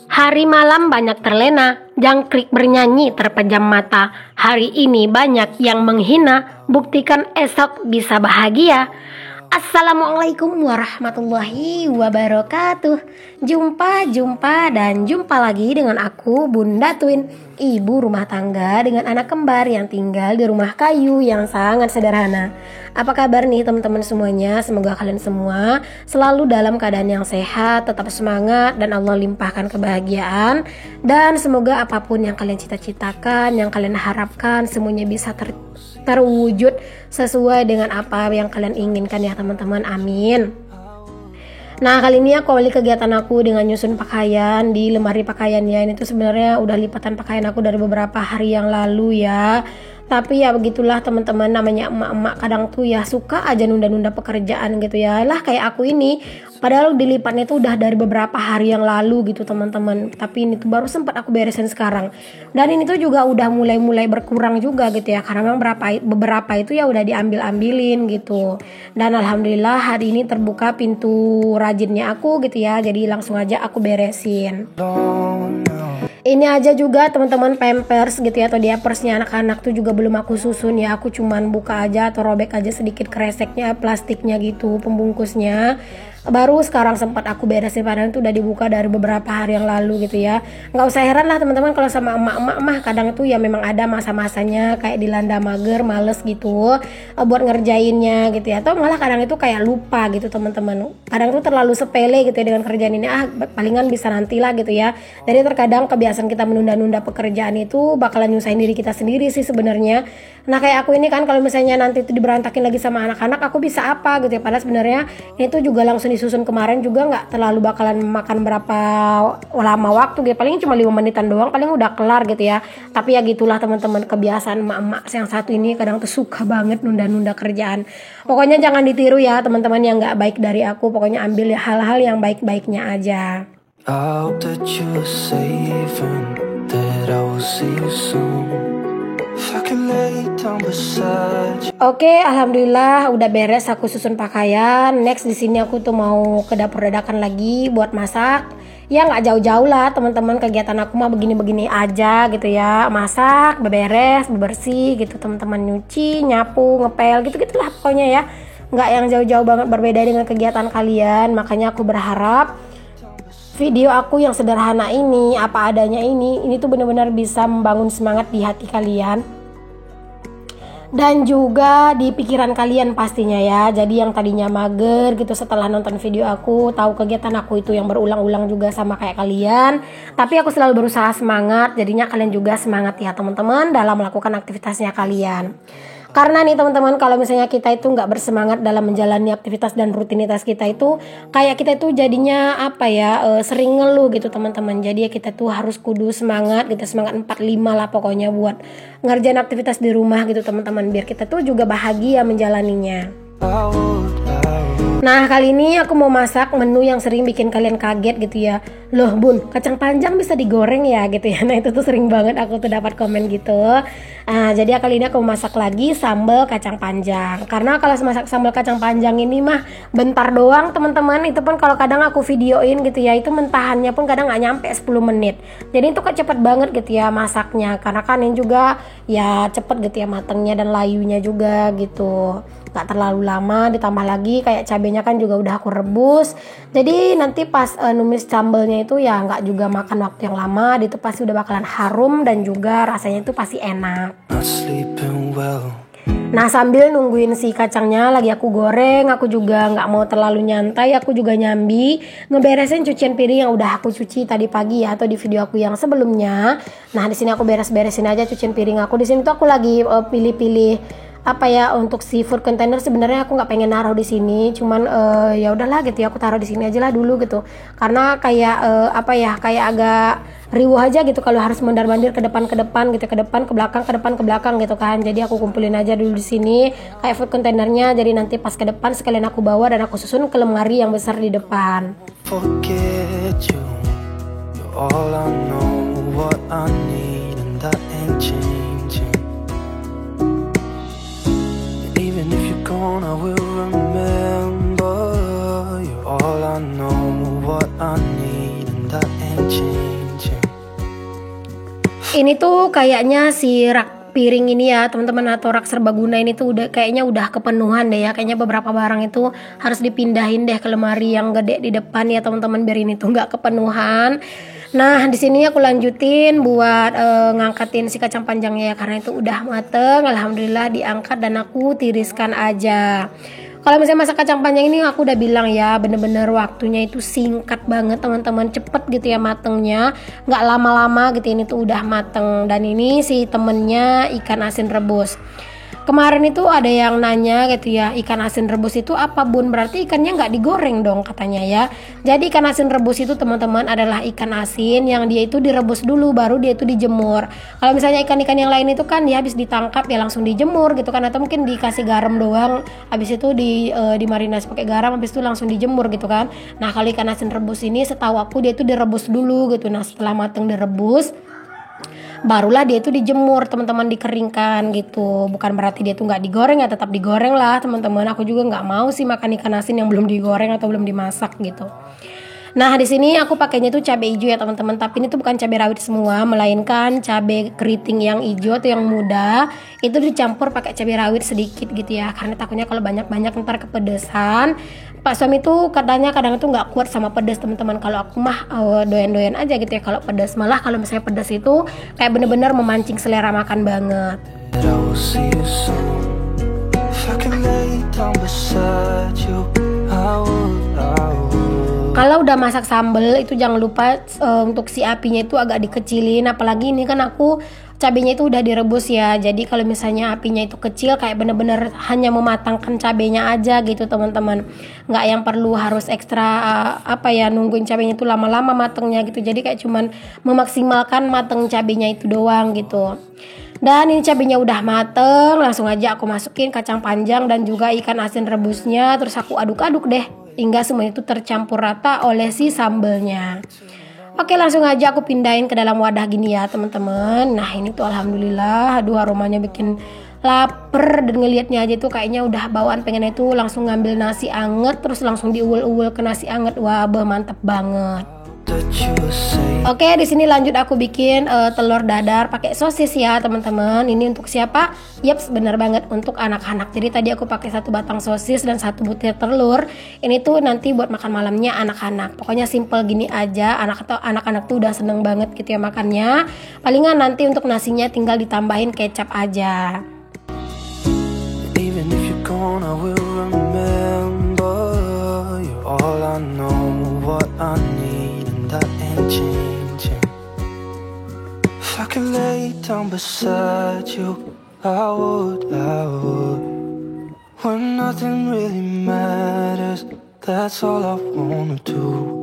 Hari malam banyak terlena, jangkrik bernyanyi terpejam mata. Hari ini banyak yang menghina, buktikan esok bisa bahagia. Assalamualaikum warahmatullahi wabarakatuh. Jumpa lagi dengan aku Bunda Twin, ibu rumah tangga dengan anak kembar yang tinggal di rumah kayu yang sangat sederhana. Apa kabar nih teman-teman semuanya? Semoga kalian semua selalu dalam keadaan yang sehat, tetap semangat, dan Allah limpahkan kebahagiaan. Dan semoga apapun yang kalian cita-citakan, yang kalian harapkan, semuanya bisa terwujud sesuai dengan apa yang kalian inginkan ya teman-teman, amin. Nah, kali ini aku awali kegiatan aku dengan nyusun pakaian di lemari pakaiannya. Ini tuh sebenarnya udah lipatan pakaian aku dari beberapa hari yang lalu ya. Tapi ya begitulah teman-teman, namanya emak-emak kadang tuh ya suka aja nunda-nunda pekerjaan gitu ya. Lah kayak aku ini, padahal dilipatnya tuh udah dari beberapa hari yang lalu gitu teman-teman. Tapi ini tuh baru sempat aku beresin sekarang. Dan ini tuh juga udah mulai berkurang juga gitu ya. Karena memang beberapa itu ya udah diambil-ambilin gitu. Dan alhamdulillah hari ini terbuka pintu rajinnya aku gitu ya. Jadi langsung aja aku beresin. Ini aja juga teman-teman pampers gitu ya, atau diapersnya anak-anak tuh juga belum aku susun ya. Aku cuman buka aja atau robek aja sedikit kreseknya, plastiknya gitu, pembungkusnya. Baru sekarang sempat aku beresin, padahal itu udah dibuka dari beberapa hari yang lalu gitu ya. Nggak usah heran lah teman-teman kalau sama emak-emak mah kadang tuh ya memang ada masa-masanya kayak dilanda mager, males gitu buat ngerjainnya gitu ya. Atau malah kadang itu kayak lupa gitu teman-teman. Kadang tuh terlalu sepele gitu ya dengan kerjaan ini, palingan bisa nantilah gitu ya. Jadi terkadang kebiasaan kita menunda-nunda pekerjaan itu bakalan nyusahin diri kita sendiri sih sebenarnya. Nah kayak aku ini kan, kalau misalnya nanti itu diberantakin lagi sama anak-anak, aku bisa apa gitu ya. Padahal sebenarnya ini tuh juga langsung disusun kemarin juga nggak terlalu bakalan makan berapa lama waktu gitu, paling cuma 5 menitan doang paling udah kelar gitu ya. Tapi ya gitulah teman-teman, kebiasaan emak-emak yang satu ini kadang tuh suka banget nunda-nunda kerjaan. Pokoknya jangan ditiru ya teman-teman yang nggak baik dari aku. Pokoknya ambil hal-hal yang baik-baiknya aja. I hope that you're safe and that I will see you soon. Oke, alhamdulillah udah beres aku susun pakaian. Next di sini aku tuh mau ke dapur dadakan lagi buat masak. Ya nggak jauh-jauh lah teman-teman, kegiatan aku mah begini-begini aja gitu ya. Masak, beberes, bebersih gitu teman-teman, nyuci, nyapu, ngepel gitu-gitulah pokoknya ya. Nggak yang jauh-jauh banget berbeda dengan kegiatan kalian. Makanya aku berharap video aku yang sederhana ini, apa adanya ini tuh benar-benar bisa membangun semangat di hati kalian dan juga di pikiran kalian pastinya ya. Jadi yang tadinya mager gitu setelah nonton video aku, tahu kegiatan aku itu yang berulang-ulang juga sama kayak kalian, tapi aku selalu berusaha semangat, jadinya kalian juga semangat ya teman-teman dalam melakukan aktivitasnya kalian. Karena nih teman-teman, kalau misalnya kita itu nggak bersemangat dalam menjalani aktivitas dan rutinitas kita itu, kayak kita itu jadinya sering ngeluh gitu teman-teman. Jadi ya kita tuh harus kudu semangat gitu, semangat 45 lah pokoknya buat ngerjain aktivitas di rumah gitu teman-teman, biar kita tuh juga bahagia menjalaninya. Nah kali ini aku mau masak menu yang sering bikin kalian kaget gitu ya. Loh Bun, kacang panjang bisa digoreng ya gitu ya. Nah itu tuh sering banget aku tuh dapat komen gitu. Jadi kali ini aku mau masak lagi sambal kacang panjang. Karena kalau masak sambal kacang panjang ini mah bentar doang teman-teman. Itu pun kalau kadang aku videoin gitu ya, itu mentahannya pun kadang gak nyampe 10 menit. Jadi itu kan cepet banget gitu ya masaknya. Karena kan ini juga ya cepet gitu ya matengnya dan layunya juga gitu. Gak terlalu lama, ditambah lagi kayak cabenya kan juga udah aku rebus. Jadi nanti pas numis sambelnya itu ya nggak juga makan waktu yang lama, itu pasti udah bakalan harum dan juga rasanya itu pasti enak. Nah sambil nungguin si kacangnya lagi aku goreng, aku juga nggak mau terlalu nyantai, aku juga nyambi ngeberesin cucian piring yang udah aku cuci tadi pagi ya, atau di video aku yang sebelumnya. Nah di sini aku beres-beresin aja cucian piring aku. Di sini tuh aku lagi pilih-pilih untuk seafood container. Sebenarnya aku nggak pengen naruh di sini, cuman ya udahlah gitu ya, aku taruh di sini aja lah dulu gitu. Karena kayak kayak agak riuh aja gitu kalau harus mondar-mandir ke depan gitu, ke depan ke belakang gitu kan. Jadi aku kumpulin aja dulu di sini kayak food containernya. Jadi nanti pas ke depan sekalian aku bawa dan aku susun ke lemari yang besar di depan. Forget you, you're all I know, what I need and that ain't changing. Even if you're gone, I will remember. You're all I know, what I need, and that ain't changing. Ini tuh kayaknya si rak piring ini ya teman-teman, atau rak serbaguna ini tuh udah kepenuhan deh ya. Kayaknya beberapa barang itu harus dipindahin deh ke lemari yang gede di depan ya teman-teman, biar ini tuh nggak kepenuhan. Nah di sini aku lanjutin buat ngangkatin si kacang panjangnya ya, karena itu udah mateng. Alhamdulillah diangkat dan aku tiriskan aja. Kalau misalnya masak kacang panjang ini aku udah bilang ya, bener-bener waktunya itu singkat banget teman-teman, cepet gitu ya matengnya, nggak lama-lama gitu. Ini tuh udah mateng. Dan ini si temennya ikan asin rebus. Kemarin itu ada yang nanya gitu ya, ikan asin rebus itu apa bun? Berarti ikannya nggak digoreng dong katanya ya. Jadi ikan asin rebus itu teman-teman adalah ikan asin yang dia itu direbus dulu baru dia itu dijemur. Kalau misalnya ikan-ikan yang lain itu kan dia habis ditangkap ya langsung dijemur gitu kan, atau mungkin dikasih garam doang, habis itu dimarinasi pakai garam, habis itu langsung dijemur gitu kan. Nah kalau ikan asin rebus ini setahu aku dia itu direbus dulu gitu. Nah setelah mateng direbus, barulah dia itu dijemur teman-teman, dikeringkan gitu. Bukan berarti dia tuh nggak digoreng ya, tetap digoreng lah teman-teman. Aku juga nggak mau sih makan ikan asin yang belum digoreng atau belum dimasak gitu. Nah di sini aku pakainya itu cabai hijau ya teman-teman, tapi ini tuh bukan cabai rawit semua, melainkan cabai keriting yang hijau atau yang muda. Itu dicampur pakai cabai rawit sedikit gitu ya, karena takutnya kalau banyak-banyak ntar kepedesan. Pak suami tuh katanya kadang itu nggak kuat sama pedas teman-teman. Kalau aku mah doyan-doyan aja gitu ya kalau pedas. Malah kalau misalnya pedas itu kayak bener-bener memancing selera makan banget. Kalau udah masak sambal itu jangan lupa untuk si apinya itu agak dikecilin. Apalagi ini kan aku cabenya itu udah direbus ya. Jadi kalau misalnya apinya itu kecil, kayak bener-bener hanya mematangkan cabenya aja gitu teman-teman. Nggak yang perlu harus ekstra nungguin cabenya itu lama-lama matengnya gitu. Jadi kayak cuman memaksimalkan mateng cabenya itu doang gitu. Dan ini cabenya udah mateng, langsung aja aku masukin kacang panjang dan juga ikan asin rebusnya. Terus aku aduk-aduk deh hingga semua itu tercampur rata oleh si sambelnya. Oke, langsung aja aku pindahin ke dalam wadah gini ya teman-teman. Nah ini tuh alhamdulillah, aduh aromanya bikin lapar, dan ngelihatnya aja tuh kayaknya udah bawaan pengen itu langsung ngambil nasi anget terus langsung diuul-uul ke nasi anget. Wah, mantep banget. Oke, di sini lanjut aku bikin telur dadar pakai sosis ya teman-teman. Ini untuk siapa? Yaps, bener banget untuk anak-anak. Jadi tadi aku pakai 1 batang sosis dan 1 butir telur. Ini tuh nanti buat makan malamnya anak-anak. Pokoknya simple gini aja. Anak-anak tuh udah seneng banget gitu ya makannya. Palingan nanti untuk nasinya tinggal ditambahin kecap aja. Even if you're gone, I will remember you're all I know, what I need, and that ain't changing. If I could lay down beside you, I would. When nothing really matters, that's all I wanna do.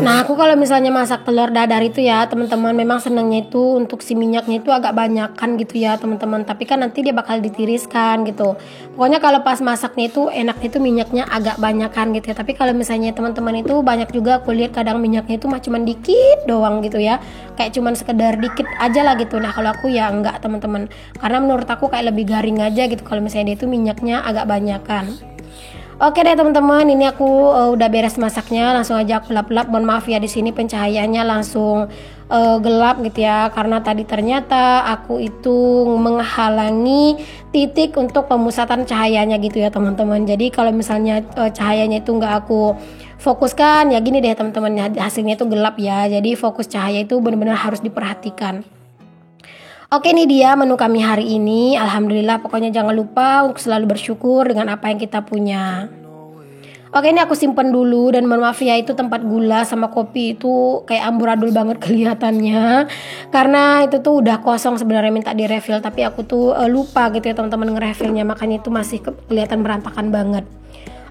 Nah aku kalau misalnya masak telur dadar itu ya teman-teman, memang senangnya itu untuk si minyaknya itu agak banyakan gitu ya teman-teman. Tapi kan nanti dia bakal ditiriskan gitu. Pokoknya kalau pas masaknya itu enaknya itu minyaknya agak banyakan gitu ya. Tapi kalau misalnya teman-teman itu banyak juga aku lihat kadang minyaknya itu mah cuman dikit doang gitu ya. Kayak cuman sekedar dikit aja lah gitu. Nah kalau aku ya enggak teman-teman. Karena menurut aku kayak lebih garing aja gitu kalau misalnya dia itu minyaknya agak banyakan. Oke deh teman-teman, ini aku udah beres masaknya, langsung aja aku lap-lap. Mohon maaf ya di sini pencahayaannya langsung gelap gitu ya, karena tadi ternyata aku itu menghalangi titik untuk pemusatan cahayanya gitu ya teman-teman. Jadi kalau misalnya cahayanya itu nggak aku fokuskan ya gini deh teman-teman, hasilnya itu gelap ya. Jadi fokus cahaya itu benar-benar harus diperhatikan. Oke, ini dia menu kami hari ini. Alhamdulillah, pokoknya jangan lupa untuk selalu bersyukur dengan apa yang kita punya. Oke, ini aku simpen dulu, dan mohon maaf ya itu tempat gula sama kopi itu kayak amburadul banget kelihatannya. Karena itu tuh udah kosong sebenarnya, minta direfill, tapi aku tuh lupa gitu ya teman-teman ngerefillnya, makanya itu masih kelihatan berantakan banget.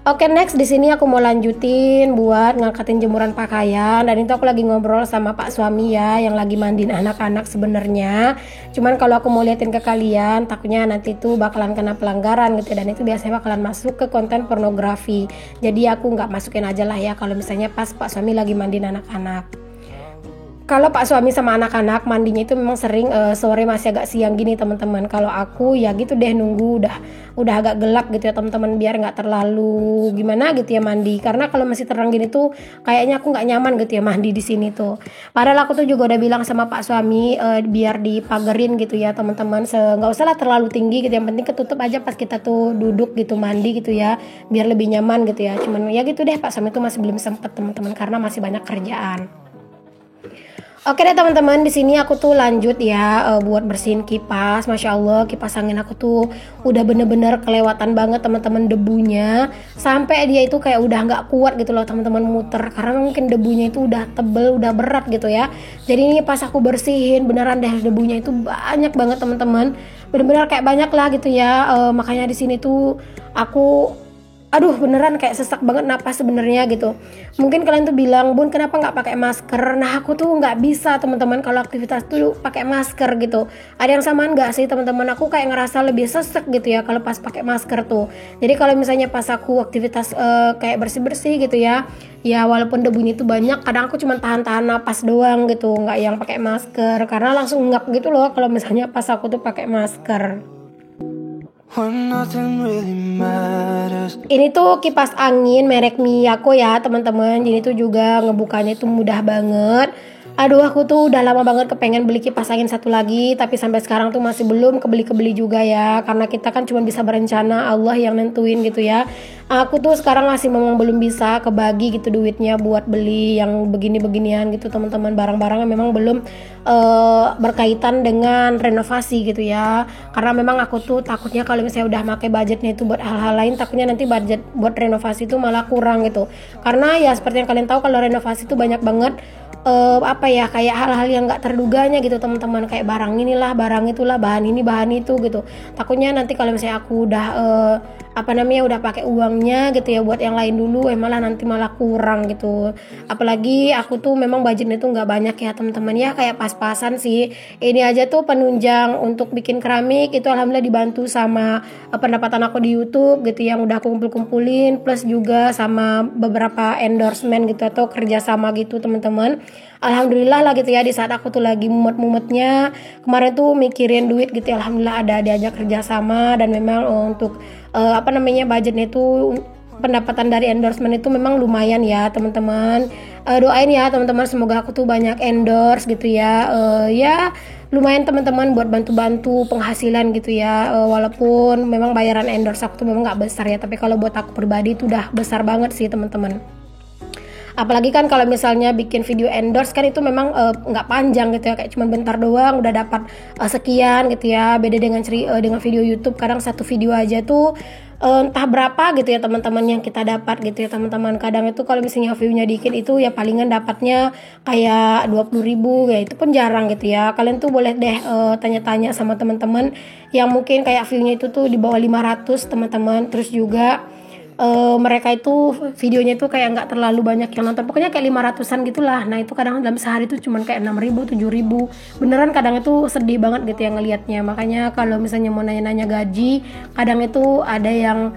Oke, next di sini aku mau lanjutin buat ngangkatin jemuran pakaian, dan itu aku lagi ngobrol sama Pak suami ya yang lagi mandiin anak-anak sebenarnya. Cuman kalau aku mau liatin ke kalian, takutnya nanti tuh bakalan kena pelanggaran gitu, dan itu biasanya bakalan masuk ke konten pornografi. Jadi aku nggak masukin aja lah ya kalau misalnya pas Pak suami lagi mandiin anak-anak. Kalau Pak suami sama anak-anak mandinya itu memang sering sore masih agak siang gini teman-teman. Kalau aku ya gitu deh, nunggu udah agak gelap gitu ya teman-teman, biar nggak terlalu gimana gitu ya mandi. Karena kalau masih terang gini tuh kayaknya aku nggak nyaman gitu ya mandi di sini tuh. Padahal aku tuh juga udah bilang sama Pak suami biar dipagerin gitu ya teman-teman. Nggak usah lah terlalu tinggi gitu, yang penting ketutup aja pas kita tuh duduk gitu mandi gitu ya, biar lebih nyaman gitu ya. Cuman ya gitu deh, Pak suami tuh masih belum sempet teman-teman karena masih banyak kerjaan. Oke deh teman-teman, di sini aku tuh lanjut ya buat bersihin kipas. Masya Allah, kipas angin aku tuh udah bener-bener kelewatan banget teman-teman debunya, sampai dia itu kayak udah nggak kuat gitu loh teman-teman muter, karena mungkin debunya itu udah tebel, udah berat gitu ya. Jadi ini pas aku bersihin beneran deh debunya itu banyak banget teman-teman, bener-bener kayak banyak lah gitu ya. Makanya di sini tuh aku aduh beneran kayak sesak banget napas sebenarnya gitu. Mungkin kalian tuh bilang, Bun kenapa nggak pakai masker? Nah aku tuh nggak bisa teman-teman kalau aktivitas tuh pakai masker gitu. Ada yang samaan nggak sih teman-teman? Aku kayak ngerasa lebih sesek gitu ya kalau pas pakai masker tuh. Jadi kalau misalnya pas aku aktivitas kayak bersih-bersih gitu ya, ya walaupun debunya itu banyak, kadang aku cuma tahan-tahan napas doang gitu, nggak yang pakai masker karena langsung ngap gitu loh kalau misalnya pas aku tuh pakai masker. Ini tuh kipas angin merek Miyako ya teman-teman. Jadi tuh juga ngebukanya tuh mudah banget. Aduh aku tuh udah lama banget kepengen beli kipas angin satu lagi, tapi sampai sekarang tuh masih belum kebeli juga ya, karena kita kan cuma bisa berencana, Allah yang nentuin gitu ya. Aku tuh sekarang masih memang belum bisa kebagi gitu duitnya buat beli yang begini-beginian gitu teman-teman. Barang-barangnya memang belum berkaitan dengan renovasi gitu ya, karena memang aku tuh takutnya kalau misalnya udah pakai budgetnya itu buat hal-hal lain, takutnya nanti budget buat renovasi itu malah kurang gitu. Karena ya seperti yang kalian tahu kalau renovasi itu banyak banget kayak hal-hal yang nggak terduganya gitu teman-teman, kayak barang inilah barang itulah, bahan ini bahan itu gitu. Takutnya nanti kalau misalnya aku udah udah pakai uangnya gitu ya buat yang lain dulu, malah nanti malah kurang gitu. Apalagi aku tuh memang budgetnya tuh nggak banyak ya teman-teman ya, kayak pas-pasan sih. Ini aja tuh penunjang untuk bikin keramik itu alhamdulillah dibantu sama pendapatan aku di YouTube gitu yang udah aku kumpul-kumpulin, plus juga sama beberapa endorsement gitu atau kerjasama gitu teman-teman. Alhamdulillah lah gitu ya, di saat aku tuh lagi mumet-mumetnya kemarin tuh mikirin duit gitu ya, alhamdulillah ada diajak kerjasama, dan memang untuk budgetnya itu pendapatan dari endorsement itu memang lumayan ya teman-teman. Doain ya teman-teman, semoga aku tuh banyak endorse gitu ya. Ya lumayan teman-teman buat bantu-bantu penghasilan gitu ya. Walaupun memang bayaran endorse aku tuh memang nggak besar ya, tapi kalau buat aku pribadi itu udah besar banget sih teman-teman. Apalagi kan kalau misalnya bikin video endorse kan itu memang nggak panjang gitu ya, kayak cuma bentar doang udah dapat sekian gitu ya. Beda dengan dengan video YouTube, kadang satu video aja tuh entah berapa gitu ya teman-teman yang kita dapat gitu ya teman-teman. Kadang itu kalau misalnya view-nya dikit itu ya palingan dapatnya kayak 20.000 ya, itu pun jarang gitu ya. Kalian tuh boleh deh tanya-tanya sama teman-teman yang mungkin kayak view-nya itu tuh di bawah 500 teman-teman. Terus juga mereka itu videonya itu kayak nggak terlalu banyak yang nonton, pokoknya kayak 500-an gitulah. Nah itu kadang dalam sehari itu cuman kayak 6.000, 7.000, beneran kadang itu sedih banget gitu yang ngelihatnya. Makanya kalau misalnya mau nanya-nanya gaji, kadang itu ada yang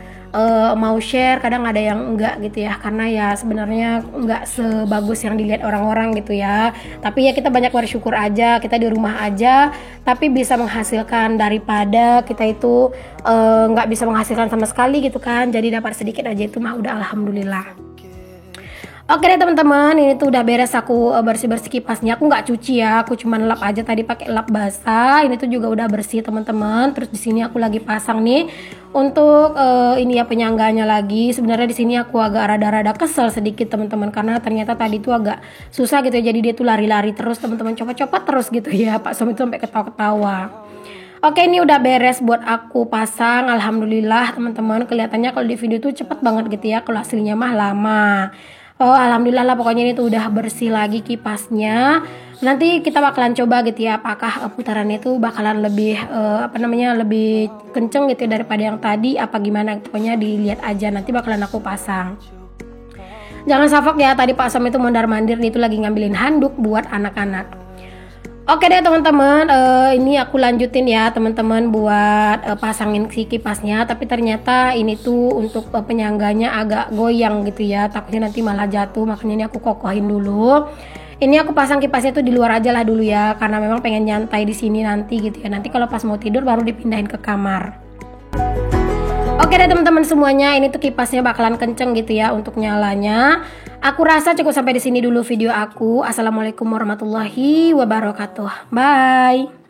mau share, kadang ada yang enggak gitu ya, karena ya sebenarnya enggak sebagus yang dilihat orang-orang gitu ya. Tapi ya kita banyak bersyukur aja, kita di rumah aja tapi bisa menghasilkan daripada kita itu nggak bisa menghasilkan sama sekali gitu kan. Jadi dapat sedikit aja itu mah udah alhamdulillah. Oke deh teman-teman, ini tuh udah beres aku bersih-bersih kipasnya. Aku nggak cuci ya, aku cuman lap aja tadi pakai lap basah. Ini tuh juga udah bersih teman-teman. Terus di sini aku lagi pasang nih untuk ini ya penyangganya lagi. Sebenarnya di sini aku agak rada-rada kesel sedikit teman-teman, karena ternyata tadi tuh agak susah gitu ya. Jadi dia tuh lari-lari terus teman-teman, copot-copot terus gitu ya. Pak suami tuh sampai ketawa-ketawa. Oke, ini udah beres buat aku pasang. Alhamdulillah teman-teman, kelihatannya kalau di video tuh cepet banget gitu ya, kalau hasilnya mah lama. Oh alhamdulillah lah, pokoknya ini tuh udah bersih lagi kipasnya. Nanti kita bakalan coba gitu ya, apakah putarannya itu bakalan lebih lebih kenceng gitu ya daripada yang tadi apa gimana. Pokoknya dilihat aja, nanti bakalan aku pasang. Jangan salfok ya, tadi Pak Sam itu mondar-mandir, itu lagi ngambilin handuk buat anak-anak. Oke deh teman-teman, ini aku lanjutin ya teman-teman buat pasangin si kipasnya. Tapi ternyata ini tuh untuk penyangganya agak goyang gitu ya, takutnya nanti malah jatuh, makanya ini aku kokohin dulu. Ini aku pasang kipasnya tuh di luar aja lah dulu ya, karena memang pengen nyantai di sini nanti gitu ya. Nanti kalau pas mau tidur baru dipindahin ke kamar. Oke deh teman-teman semuanya, ini tuh kipasnya bakalan kenceng gitu ya untuk nyalanya. Aku rasa cukup sampai di sini dulu video aku. Assalamualaikum warahmatullahi wabarakatuh. Bye.